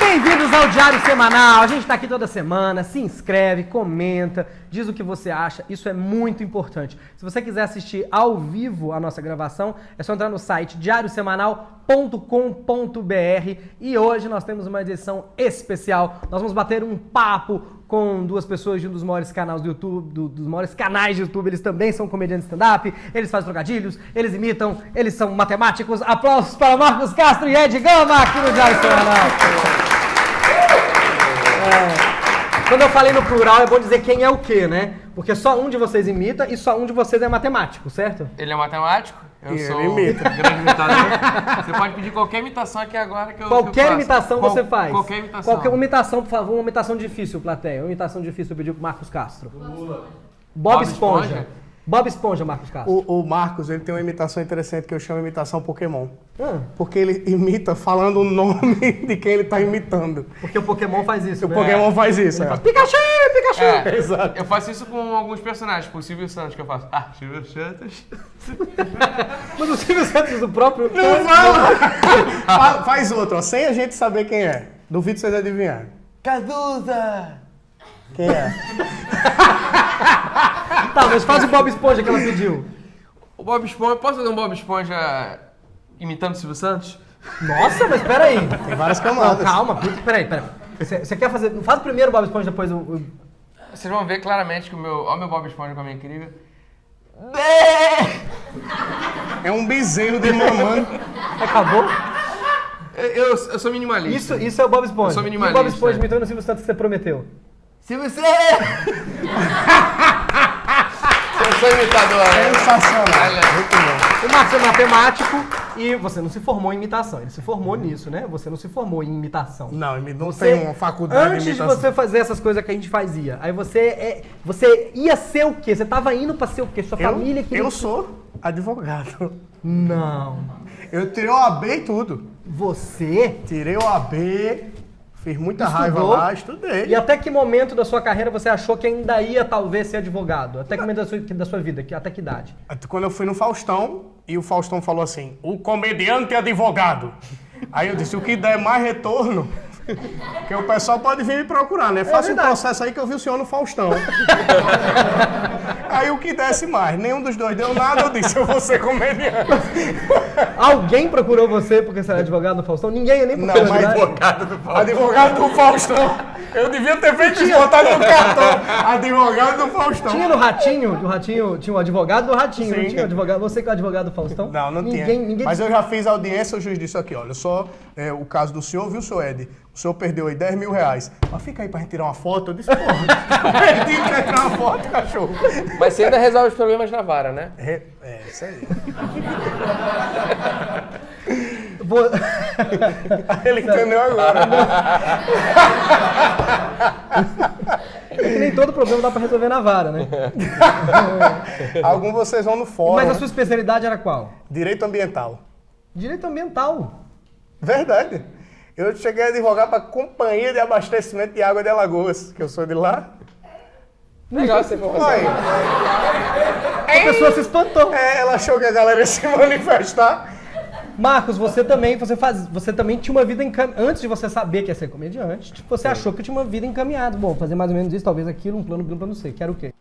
Bem-vindos ao Diário Semanal. A gente está aqui toda semana. Se inscreve, comenta, diz o que você acha. Isso é muito importante. Se você quiser assistir ao vivo a nossa gravação, é só entrar no site diariosemanal.com.br. E hoje nós temos uma edição especial. Nós vamos bater um papo com duas pessoas de um dos maiores canais do YouTube, dos maiores canais de YouTube. Eles também são comediantes stand-up, eles fazem trocadilhos, eles imitam, eles são matemáticos. Aplausos para Marcos Castro e Ed Gama aqui no Diário Semanal. Quando eu falei no plural, é bom dizer quem é o quê, né? Porque só um de vocês imita e só um de vocês é matemático, certo? Ele é matemático, eu sou imita. grande imitador. Você pode pedir qualquer imitação aqui agora que eu Qualquer faço. imitação você faz. Qualquer imitação. Qualquer imitação, por favor, uma imitação difícil, plateia. Uma imitação difícil eu pedi pro Marcos Castro. Bob Esponja. Bob Esponja, Marcos Castro. O Marcos, ele tem uma imitação interessante que eu chamo de imitação Pokémon. Porque ele imita falando o nome de quem ele tá imitando. Porque o Pokémon faz isso, O Pokémon faz isso, Ele fala, Pikachu, Pikachu! Exato. Eu faço isso com alguns personagens, tipo o Silvio Santos, que eu faço. Ah, Silvio Santos. Mas o Silvio Santos do próprio... Não fala! Faz outro, ó, sem a gente saber quem é. Duvido vocês adivinharem. Cazuza! Quem é? Tá, mas faz o Bob Esponja que ela pediu. O Bob Esponja, posso fazer um Bob Esponja imitando o Silvio Santos? Nossa, mas peraí. Tem várias Não, camadas. calma, peraí. Você quer fazer... Faz primeiro o Bob Esponja, depois o... Vocês vão ver claramente que o meu Bob Esponja como é incrível. É um bezerro de mamãe. Acabou? Eu sou minimalista. Isso é o Bob Esponja. Eu sou E o minimalista. Bob Esponja imitando o Silvio Santos que você prometeu. Silvio Santos! Eu sou imitador. Sensacional. Muito bom. O Marcos é matemático e você não se formou em imitação. Ele se formou nisso, né? Você não se formou em imitação. Não, não Você, tem uma faculdade antes de de imitação. você fazer essas coisas que a gente fazia, aí você ia ser o quê? Você tava indo pra ser o quê? Sua família queria... Eu sou advogado. Não. Eu tirei o AB e tudo. Você? Tirei o AB, fiz muita raiva Estudou? lá, estudei. E até que momento da sua carreira você achou que ainda ia talvez ser advogado? Até que momento da sua vida? Até que idade? Quando eu fui no Faustão, e o Faustão falou assim, o comediante advogado. Aí eu disse, o que der mais retorno, que o pessoal pode vir me procurar, né? Faça um processo aí que eu vi o senhor no Faustão. Aí o que desse mais, nenhum dos dois deu nada, eu disse, eu vou ser comediante. Alguém procurou você porque você era advogado no Faustão? Ninguém, nem porque Não, era mas advogado. advogado do Faustão. Eu devia ter feito isso, botado no cartão. Advogado do Faustão. Tinha no Ratinho, tinha um advogado do Ratinho, Sim. não tinha um advogado, você que é o advogado do Faustão? Não ninguém, tinha. Ninguém... Mas eu já fiz audiência, o juiz disse aqui, olha, só o caso do senhor, viu, senhor Ed? O senhor perdeu aí 10 mil reais. Mas fica aí pra gente tirar uma foto. Eu disse, porra, perdi, quer tirar uma foto, cachorro. Mas você ainda resolve os problemas na vara, né? Isso aí. Ele entendeu agora. É que nem todo problema dá pra resolver na vara, né? Alguns vocês vão no fórum. Mas a né? sua especialidade era qual? Direito ambiental. Direito ambiental. Verdade. Eu cheguei a advogar para a Companhia de Abastecimento de Água de Alagoas, que eu sou de lá. Legal essa informação. Oi. A pessoa se espantou. Ela achou que a galera ia se manifestar. Marcos, você também tinha uma vida encaminhada. Antes de você saber que ia ser comediante, você achou que tinha uma vida encaminhada. Bom, fazer mais ou menos isso, talvez aquilo, um plano B, um plano C. Que era o quê?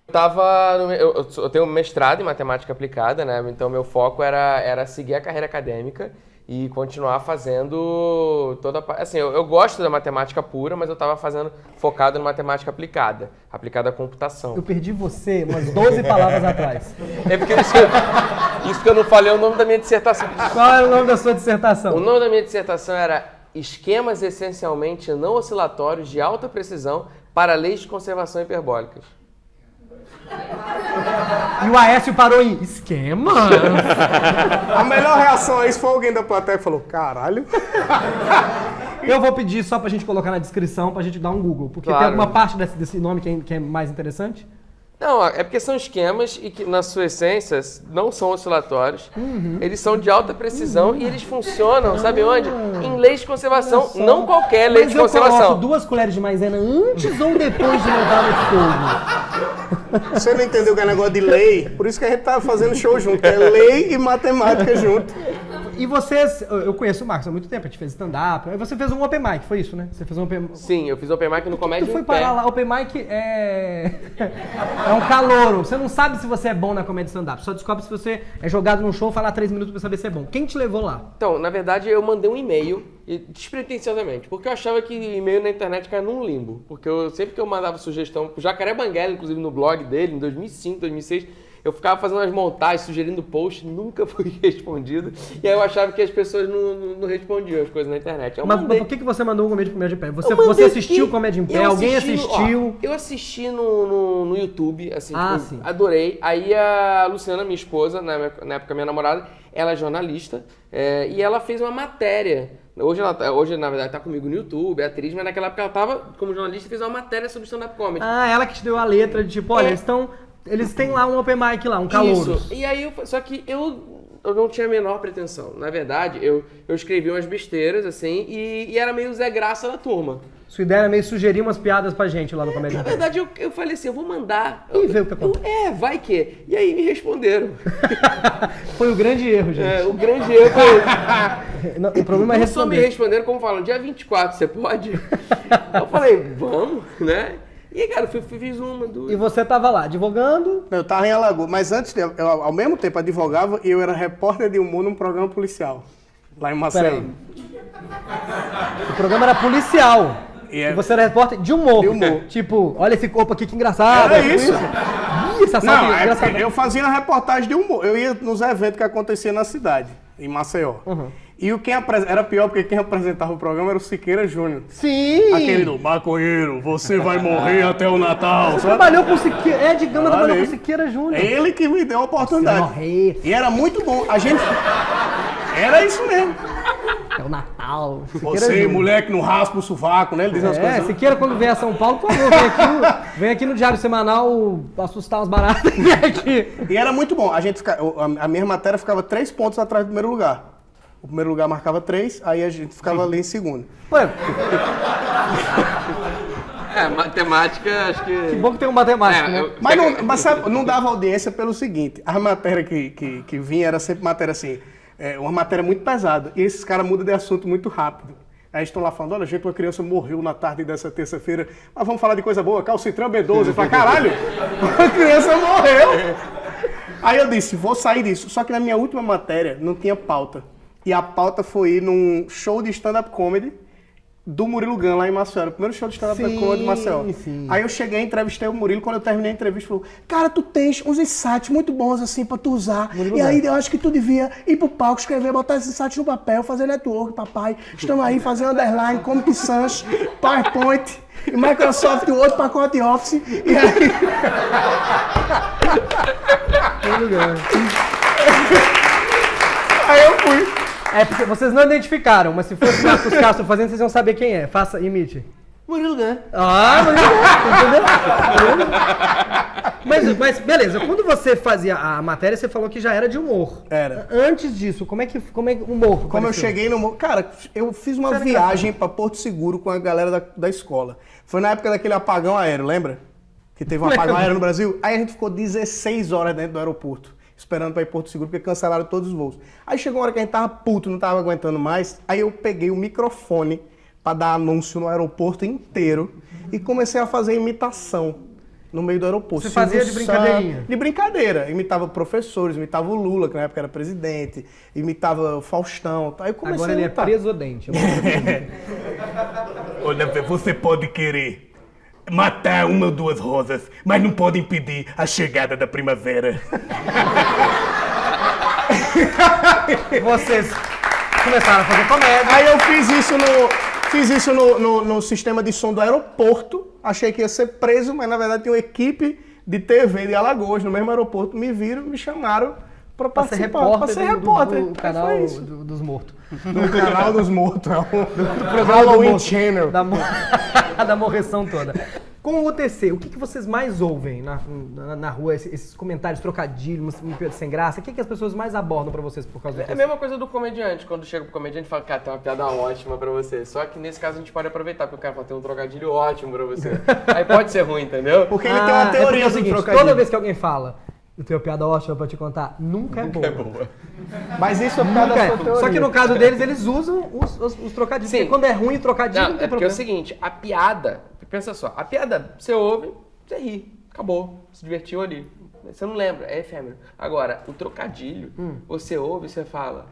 Eu tenho um mestrado em matemática aplicada, né? Então meu foco era seguir a carreira acadêmica e continuar fazendo toda a... Assim, eu gosto da matemática pura, mas eu estava focado em matemática aplicada à computação. Eu perdi você umas 12 palavras atrás. É porque isso que eu não falei é o nome da minha dissertação. Qual era o nome da sua dissertação? O nome da minha dissertação era Esquemas Essencialmente Não Oscilatórios de Alta Precisão para Leis de Conservação Hiperbólicas. E o Aécio parou em esquema? A melhor reação a isso foi alguém da plateia que falou, caralho. Eu vou pedir só pra gente colocar na descrição, pra gente dar um Google. Porque Claro. tem alguma parte desse nome que é mais interessante? Não, é porque são esquemas e que, na sua essência, não são oscilatórios. Eles são de alta precisão e eles funcionam, sabe onde? Em leis de conservação, não qualquer lei Mas de eu coloco conservação. 2 colheres de maisena antes ou depois de levar no fogo? Você não entendeu que é negócio de lei? Por isso que a gente tá fazendo show junto. É lei e matemática junto. E vocês, eu conheço o Marcos há muito tempo, a gente fez stand-up, aí você fez um open mic, foi isso, né? Você fez um open... Sim, eu fiz open mic no Comédia Tu foi em Pé. parar lá, open mic é um calouro. Você não sabe se você é bom na comédia stand-up, só descobre se você é jogado num show, falar 3 minutos pra saber se é bom. Quem te levou lá? Então, na verdade, eu mandei um e-mail, despretensiosamente, porque eu achava que e-mail na internet caiu num limbo. Porque sempre que eu mandava sugestão pro Jacaré Banguela, inclusive no blog dele, em 2005, 2006, eu ficava fazendo umas montagens, sugerindo post, nunca fui respondido. E aí eu achava que as pessoas não respondiam as coisas na internet. Mas por que você mandou um Comédia em Pé? Você assistiu Comédia em Pé? Alguém assistiu? Eu assisti no YouTube, assim, sim. Adorei. Aí a Luciana, minha esposa, na época minha namorada, ela é jornalista, e ela fez uma matéria. Hoje, na verdade, tá comigo no YouTube, é atriz, mas naquela época ela tava, como jornalista, fez uma matéria sobre stand-up comedy. Ela que te deu a letra de tipo, olha, eles têm lá um open mic lá, um calouro. Isso, e aí, só que eu não tinha a menor pretensão. Na verdade, eu escrevi umas besteiras, assim, e era meio Zé Graça da turma. Sua ideia era meio sugerir umas piadas pra gente lá no Comédia em Pé. Na verdade, eu falei assim, eu vou mandar. E ver o que acontece. Vai que. E aí me responderam. Foi o grande erro, gente. O grande erro foi... O problema é Não só me responder. responderam, como falam, dia 24, você pode? Eu falei, vamos, né? E aí, cara, fiz uma, duas... E você tava lá, advogando? Eu tava em Alagoas, mas antes, eu ao mesmo tempo advogava e eu era repórter de humor num programa policial, lá em Maceió. Peraí. O programa era policial. E você era repórter de humor. De humor. Tipo, olha esse corpo aqui, que engraçado. Era isso. Essa Não, engraçado. eu fazia reportagem de humor. Eu ia nos eventos que aconteciam na cidade, em Maceió. E era pior porque quem apresentava o programa era o Siqueira Júnior. Sim! Aquele do maconheiro, você vai morrer até o Natal. Você trabalhou com o Siqueira. Ed Gama trabalhou com o Siqueira Júnior. É ele que me deu a oportunidade. Morrer. E era muito bom. A gente. Era isso mesmo. É o Natal. Você, moleque, não raspa o sovaco, né? Ele diz umas coisas. Siqueira, quando vier a São Paulo, por favor, vem aqui no Diário Semanal assustar umas baratas. Aqui. E era muito bom. A minha matéria ficava 3 pontos atrás do primeiro lugar. O primeiro lugar marcava 3, aí a gente ficava ali em segundo. Ué, matemática, acho que... que bom que tem um matemático, né? Mas sabe, não dava audiência pelo seguinte, a matéria que vinha era sempre matéria assim, uma matéria muito pesada, e esses caras mudam de assunto muito rápido. Aí estão lá falando, olha, gente, uma criança morreu na tarde dessa terça-feira, mas vamos falar de coisa boa, Calcitran B12. Eu falei, caralho, uma criança morreu. Aí eu disse, vou sair disso. Só que na minha última matéria não tinha pauta. E a pauta foi ir num show de stand-up comedy do Murilo Gun, lá em Maceió. O primeiro show de stand-up comedy de Maceió. Sim. Aí eu cheguei, entrevistei o Murilo. Quando eu terminei a entrevista, ele falou, cara, tu tens uns insights muito bons, assim, pra tu usar. Murilo e aí Gun. eu acho que tu devia ir pro palco, escrever, botar esses insights no papel, fazer network, papai. Estamos aí, fazer underline, Comic Sans, PowerPoint, e Microsoft, o outro pacote Office. E aí... Murilo Gun. Aí eu fui. É porque vocês não identificaram, mas se fosse o Marcos Castro fazendo, vocês iam saber quem é. Faça, imite. Murilo Gun. Murilo Gun, entendeu? Mas beleza, quando você fazia a matéria, você falou que já era de humor. Era. Antes disso, como é que humor? Como eu cheguei no... Cara, eu fiz uma viagem pra Porto Seguro com a galera da escola. Foi na época daquele apagão aéreo, lembra? Que teve um apagão aéreo no Brasil. Aí a gente ficou 16 horas dentro do aeroporto, esperando pra ir Porto Seguro, porque cancelaram todos os voos. Aí chegou uma hora que a gente tava puto, não tava aguentando mais. Aí eu peguei o microfone pra dar anúncio no aeroporto inteiro e comecei a fazer imitação no meio do aeroporto. Você fazia de brincadeirinha? De brincadeira. Imitava professores, imitava o Lula, que na época era presidente, imitava o Faustão. Aí eu comecei Agora a ele é imitar. preso dente. Olha, você pode querer matar uma ou duas rosas, mas não pode impedir a chegada da primavera. Vocês começaram a fazer comédia. Aí eu fiz isso no sistema de som do aeroporto. Achei que ia ser preso, mas na verdade tinha uma equipe de TV de Alagoas no mesmo aeroporto. Me viram, me chamaram pra participar. Pra ser repórter. Do canal dos mortos. No canal dos mortos. Do programa Halloween do morto. Channel. Da morreção toda. Com o UTC, o que vocês mais ouvem na rua? Esses comentários, trocadilhos, sem graça? O que as pessoas mais abordam pra vocês por causa do UTC? É a mesma coisa do comediante. Quando chega pro comediante e fala, cara, tem uma piada ótima pra você. Só que nesse caso a gente pode aproveitar, porque o cara fala, tem um trocadilho ótimo pra você. Aí pode ser ruim, entendeu? Porque ele tem uma teoria é o do seguinte, trocadilho. toda vez que alguém fala, eu tenho uma piada ótima pra te contar, nunca é boa. Mas isso é por causa da sua teoria. Só que no caso deles, eles usam os trocadilhos. Sim. Porque quando é ruim trocadilho, não, Não, tem é porque é problema. o seguinte, a piada, pensa só, a piada você ouve, você ri, acabou, se divertiu ali. Você não lembra, é efêmero. Agora, o trocadilho, você ouve e você fala,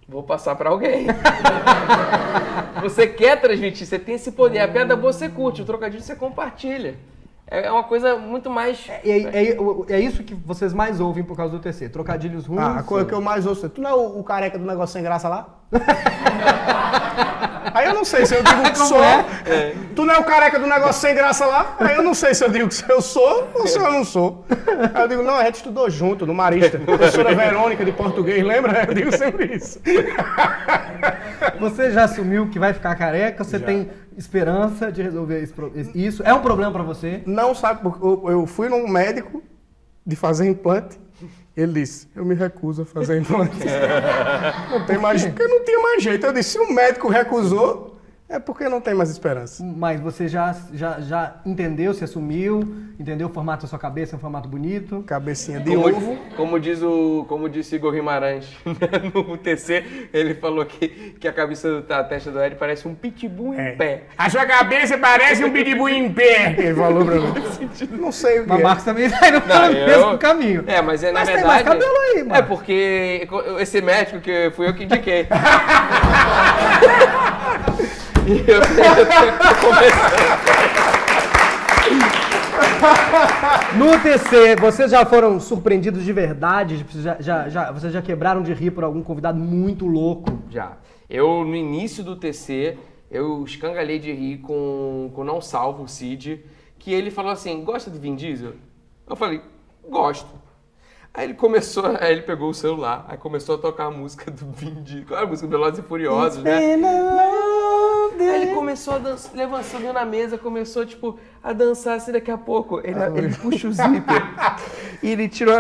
vou passar pra alguém. Você quer transmitir, você tem esse poder. A piada você curte, o trocadilho você compartilha. É uma coisa muito mais... É isso que vocês mais ouvem por causa do TC. Trocadilhos ruins. A coisa que eu mais ouço é, tu não é o careca do negócio sem graça lá? Aí eu não sei se eu digo que sou. Tu não é o careca do negócio sem graça lá? Aí eu não sei se eu digo que eu sou ou se eu não sou. Aí eu digo, não, a gente estudou junto no Marista. Professora Verônica de português, lembra? Eu digo sempre isso. Você já assumiu que vai ficar careca? Você tem esperança de resolver isso? É um problema pra você? Não sabe, porque eu fui num médico de fazer implante. Ele disse, eu me recuso a fazer implante. Não tem mais, porque não tinha mais jeito. Eu disse, se o médico recusou, é porque não tem mais esperança. Mas você já entendeu, se assumiu, entendeu o formato da sua cabeça, é um formato bonito. Cabecinha de ovo. Como disse Igor Guimarães no TC, ele falou que a cabeça da testa do Ed parece um pitbull em pé. A sua cabeça parece um pitbull em pé. Ele falou pra mim. Não sei o que Mas é. Marcos também tá indo pelo mesmo caminho. Mas na Mas tem verdade... mais cabelo aí, mano. É porque esse médico que fui eu que indiquei. E eu tô começando. No TC, vocês já foram surpreendidos de verdade? Vocês já quebraram de rir por algum convidado muito louco? Já. Eu, no início do TC, eu escangalhei de rir com o Não Salvo, o Cid, que ele falou assim, gosta de Vin Diesel? Eu falei, gosto. Aí ele pegou o celular, aí começou a tocar a música do Vin Diesel, a música do Velozes e Furiosos, né? Aí ele começou a dançar, levantou na mesa, começou, a dançar assim, daqui a pouco, ele puxa o zíper e ele tirou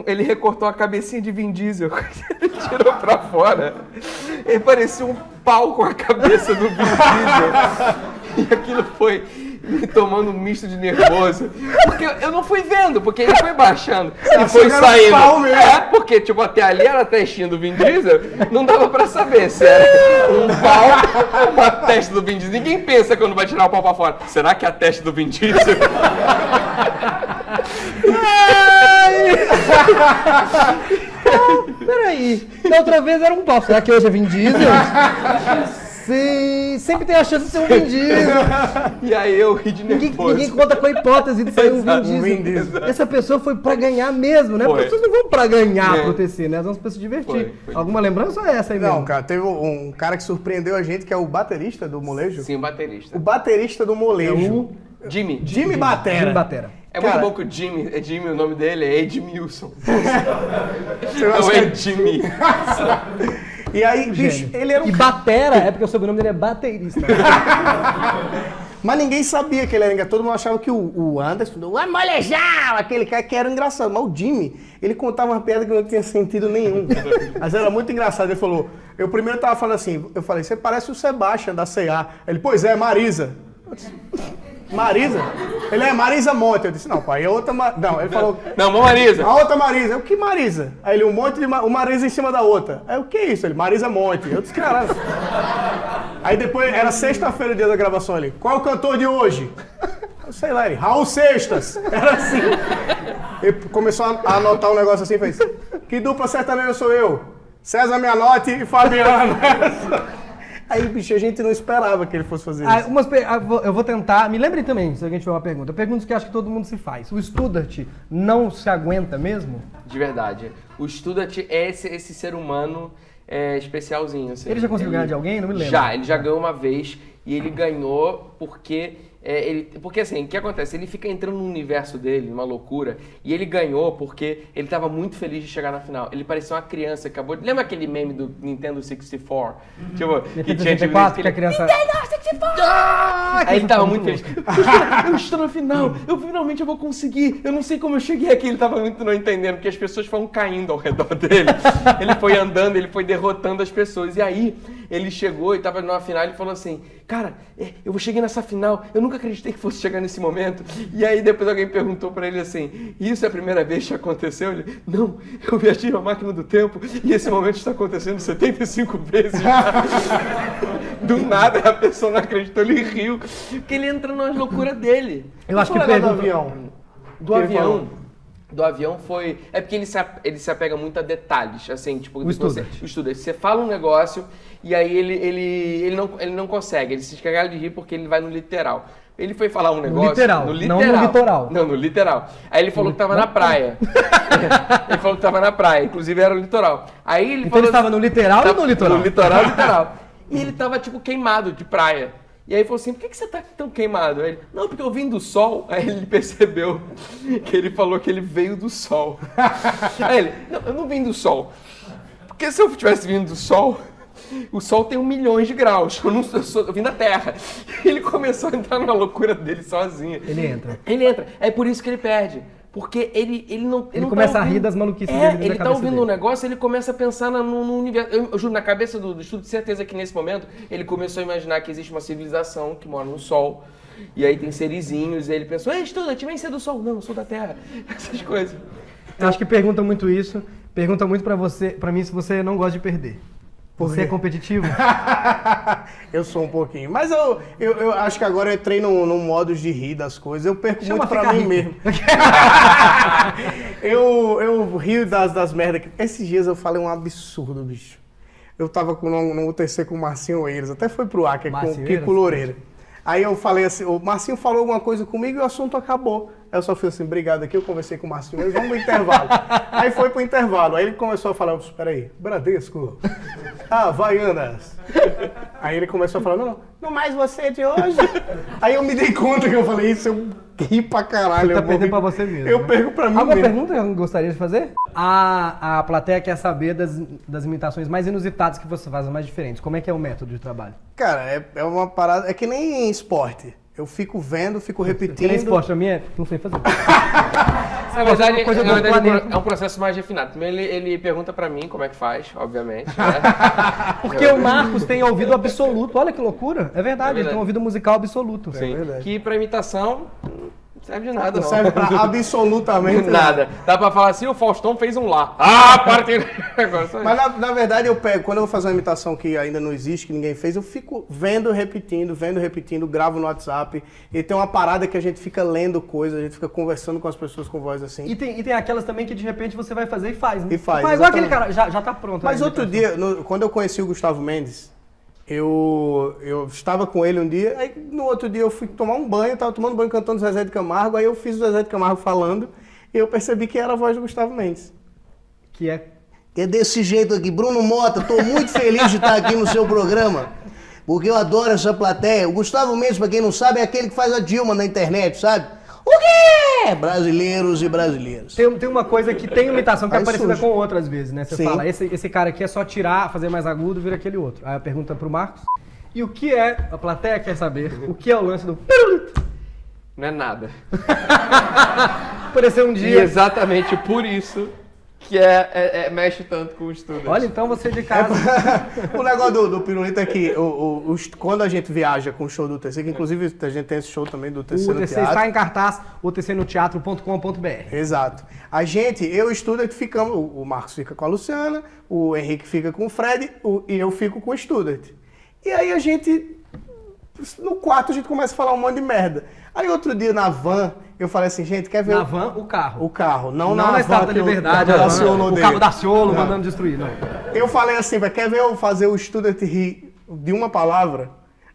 ele recortou a cabecinha de Vin Diesel, ele tirou pra fora. Ele parecia um pau com a cabeça do Vin Diesel. E aquilo foi me tomando um misto de nervoso. Porque eu não fui vendo, porque ele foi baixando e foi saindo. Porque, até ali era a testinha do Vin Diesel, não dava pra saber se era um pau ou uma testa do Vin Diesel. Ninguém pensa quando vai tirar o pau pra fora. Será que é a testa do Vin Diesel? Peraí, da outra vez era um pau. Será que hoje é Vin Diesel? Sim, sempre tem a chance de ser um Vin Diesel. E aí eu ri de nervoso. Ninguém conta com a hipótese de sair um Vin Diesel. Essa pessoa foi pra ganhar mesmo, né? Porque as pessoas não vão pra ganhar pro TC, né? Elas vão pra se divertir. Foi. Alguma lembrança ou é essa aí mesmo? Não, cara, teve um cara que surpreendeu a gente, que é o baterista do molejo. Sim, o baterista. O baterista do molejo. Jimmy. Jimmy Batera. Jimmy Batera. É muito Cara, bom que o Jimmy, o nome dele é Edmilson. Não, Não é Jimmy. E aí, bicho, ele era um E Batera é porque o sobrenome dele é baterista. Mas ninguém sabia que ele era engraçado. Todo mundo achava que o Anderson, o molejão, aquele cara que era engraçado. Mas o Jimmy, ele contava uma piada que não tinha sentido nenhum. Mas era muito engraçado. Ele falou, eu primeiro tava falando assim, eu falei, você parece o Sebastian da C&A. Ele, pois é, Marisa. Marisa? Ele é Marisa Monte. Eu disse, não, pai, é outra Não, ele falou... Não, Marisa. A outra Marisa. Eu, que Marisa? Aí ele, um monte de o Marisa em cima da outra. Aí o que é isso? Ele, Marisa Monte. Eu disse, caralho. Aí depois, era sexta-feira o dia da gravação ali. Qual é o cantor de hoje? Eu sei lá, ele, Raul Seixas. Era assim. Ele começou a anotar um negócio assim e fez, que dupla sertaneja sou eu? César Mianotti e Fabiano. Aí, bicho, a gente não esperava que ele fosse fazer isso. Eu vou tentar. Me lembrem também, se alguém tiver uma pergunta. Perguntas que acho que todo mundo se faz. O Studart não se aguenta mesmo? De verdade. O Studart é esse ser humano especialzinho. Assim. Ele já conseguiu ganhar de alguém? Não me lembro. Ele já ganhou uma vez. E ele ganhou porque... porque assim, o que acontece? Ele fica entrando no universo dele, numa loucura, e ele ganhou porque ele estava muito feliz de chegar na final. Ele parecia uma criança, acabou de... Lembra aquele meme do Nintendo 64? Tipo, que tinha 64, que a criança... Nintendo 64! Aí ele tava muito feliz. Eu estou na final, finalmente eu vou conseguir. Eu não sei como eu cheguei aqui, ele tava muito não entendendo, porque as pessoas foram caindo ao redor dele. Ele foi andando, ele foi derrotando as pessoas. E aí, ele chegou e tava numa final e falou assim, cara, eu cheguei nessa final, eu nunca acreditei que fosse chegar nesse momento. E aí depois alguém perguntou pra ele assim, isso é a primeira vez que aconteceu? Ele, não, eu viajei na máquina do tempo e esse momento está acontecendo 75 vezes. Do nada a pessoa não acreditou, ele riu, porque ele entra nas loucuras dele. Eu acho que do avião. Do avião foi... É porque ele se apega muito a detalhes, assim, tipo... O Student. Você fala um negócio e aí ele não consegue, ele se escagala de rir porque ele vai no literal. Ele foi falar um negócio... No literal, não no litoral. Não, no literal. Aí ele falou que tava na praia. Ele falou que tava na praia, inclusive era o litoral. Aí ele Então falou... ele estava no literal ou no litoral? No litoral. E ele tava, tipo, queimado de praia. E aí ele falou assim, por que você tá tão queimado? Aí ele, não, porque eu vim do sol. Aí ele percebeu que ele falou que ele veio do sol. Aí ele, não, eu não vim do sol. Porque se eu tivesse vindo do sol, o sol tem 1 milhão de graus. Eu vim da Terra. E ele começou a entrar na loucura dele sozinho. Ele entra. É por isso que ele perde. Porque ele não... Ele começa a rir das maluquices dele. Ele tá ouvindo um negócio, ele começa a pensar no universo. Eu juro, na cabeça do estudo, de certeza que nesse momento, ele começou a imaginar que existe uma civilização que mora no Sol. E aí tem serizinhos, e ele pensou, ei, estudante, vem ser do Sol. Não, eu sou da Terra. Essas coisas. Eu acho que perguntam muito isso. Perguntam muito pra mim se você não gosta de perder. Você é competitivo? Eu sou um pouquinho. Mas eu acho que agora eu entrei num modo de rir das coisas. Eu perco muito pra mim mesmo. eu rio das merdas. Esses dias eu falei um absurdo, bicho. Eu tava no UTC com o Marcinho Eiras. Até foi pro ar, que é com o Kiko Loureiro. Aí eu falei assim, o Marcinho falou alguma coisa comigo e o assunto acabou. Aí eu só fiz assim, obrigado aqui, eu conversei com o Marcinho, vamos pro intervalo. Aí foi pro intervalo, aí ele começou a falar, espera aí, Bradesco, Havaianas. Aí ele começou a falar, não mais você de hoje. Aí eu me dei conta que eu falei isso, eu ri pra caralho. Você tá perdendo pra você mesmo. Eu perco pra mim Alguma mesmo. pergunta que eu gostaria de fazer? A plateia quer saber das imitações mais inusitadas que você faz, as mais diferentes. Como é que é o método de trabalho? Cara, é uma parada, é que nem esporte. Eu fico vendo, fico repetindo. Que nem esporte, pra mim não sei fazer. Na verdade, coisa do planeta. é um processo mais refinado. Primeiro ele pergunta pra mim como é que faz, obviamente. Né? Porque o Marcos tem ouvido absoluto. Olha que loucura. É verdade, ele tem um ouvido musical absoluto. Sim. É verdade. Que pra imitação não serve de nada, Não serve pra absolutamente nada. Dá pra falar assim, o Faustão fez um lá. Ah, partiu. Mas na verdade eu pego, quando eu vou fazer uma imitação que ainda não existe, que ninguém fez, eu fico vendo, repetindo, gravo no WhatsApp. E tem uma parada que a gente fica lendo coisas, a gente fica conversando com as pessoas com voz assim. E tem aquelas também que de repente você vai fazer e faz, né? E faz, Igual aquele exatamente. cara, já tá pronto. Mas né, outro dia, quando eu conheci o Gustavo Mendes, eu estava com ele um dia, aí no outro dia eu fui tomar um banho, tava tomando banho cantando Zezé de Camargo, aí eu fiz o Zezé de Camargo falando, e eu percebi que era a voz do Gustavo Mendes. Que é... É desse jeito aqui. Bruno Mota, tô muito feliz de estar aqui no seu programa, porque eu adoro essa plateia. O Gustavo Mendes, pra quem não sabe, é aquele que faz a Dilma na internet, sabe? O quê? Brasileiros e brasileiras. Tem uma coisa que tem imitação que é Aí parecida surge. com outra às vezes, né? Você Sim. fala, esse cara aqui é só tirar, fazer mais agudo, vira aquele outro. Aí a pergunta pro Marcos. E o que é, a plateia quer saber, o que é o lance do pirulito? Não é nada. Apareceu um E dia... exatamente por isso que mexe tanto com o estudo. Olha, então você de casa... O negócio do pirulito é que quando a gente viaja com o show do UTC, que inclusive a gente tem esse show também do UTC O no UTC teatro. está em cartaz, utcnoteatro.com.br. Exato. A gente, eu e o Student ficamos, o Marcos fica com a Luciana, o Henrique fica com o Fred e eu fico com o Student. E aí a gente, no quarto a gente começa a falar um monte de merda. Aí outro dia na van, eu falei assim, gente, quer ver Na van, o carro. o carro? Não na van Estátua da que Liberdade, o a van, Daciolo o odeia. cabo da Ciolo Não. mandando destruir. Não. Eu falei assim, quer ver eu fazer o Student rir de uma palavra?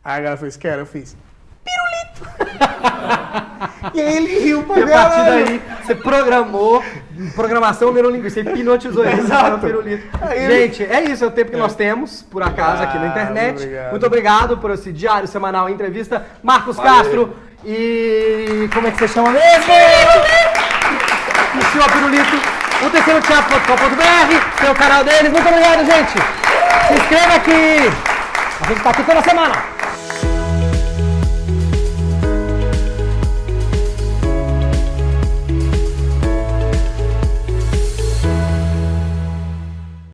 Aí a galera fez, quero, eu fiz, pirulito. E aí ele riu pra E a partir caralho. daí, você programou, programação neurolinguística, você hipnotizou ele. Exato. Pirulito. Aí ele- Gente, é isso, é o tempo que nós temos, por acaso, aqui na internet. obrigado. Muito obrigado por esse diário semanal entrevista. Marcos Castro e... como é que você chama mesmo? E Silva Pirulito, o utcnoteatro.com.br, tem o canal deles. Muito obrigado, gente. Se inscreva aqui. A gente tá aqui toda semana.